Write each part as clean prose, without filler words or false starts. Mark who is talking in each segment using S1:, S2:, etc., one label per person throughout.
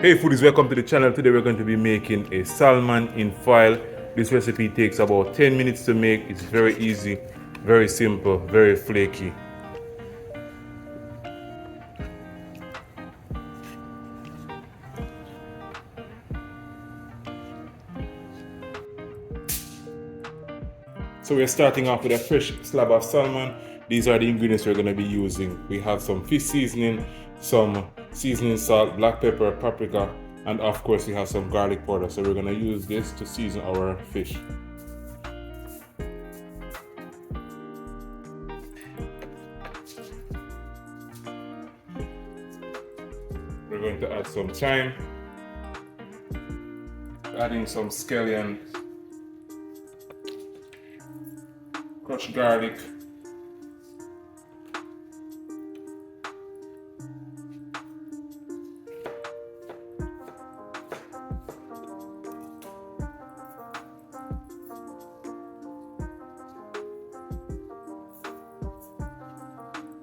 S1: Hey foodies, welcome to the channel. Today we're going to be making a salmon in foil. This recipe takes about 10 minutes to make. It's very easy, very simple, very flaky. So we're starting off with a fresh slab of salmon. These are the ingredients we're going to be using. We have some fish seasoning, some seasoning salt, black pepper, paprika, and of course we have some garlic powder. So we're going to use this to season our fish. We're going to add some thyme, adding some scallion, crushed garlic,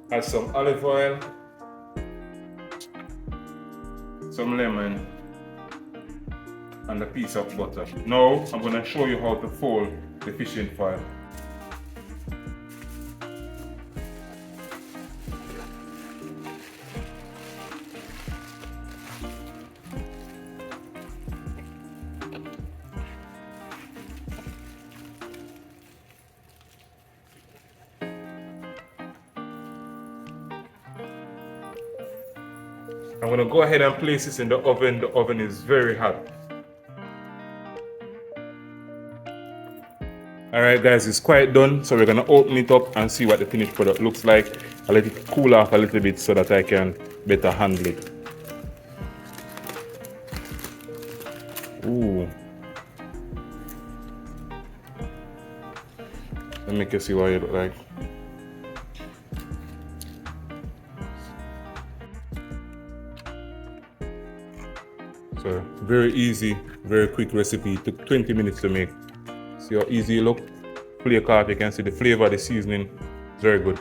S1: add some olive oil, some lemon, and a piece of butter. Now I'm going to show you how to fold the fish in foil. I'm going to go ahead and place this in the oven. The oven is very hot. Alright guys, it's quite done. So we're going to open it up and see what the finished product looks like. I'll let it cool off a little bit so that I can better handle it. Ooh. Let me make you see what it looks like. So very easy, very quick recipe. It took 20 minutes to make. See how easy it looks? Flake off, you can see the flavor, the seasoning. It's very good.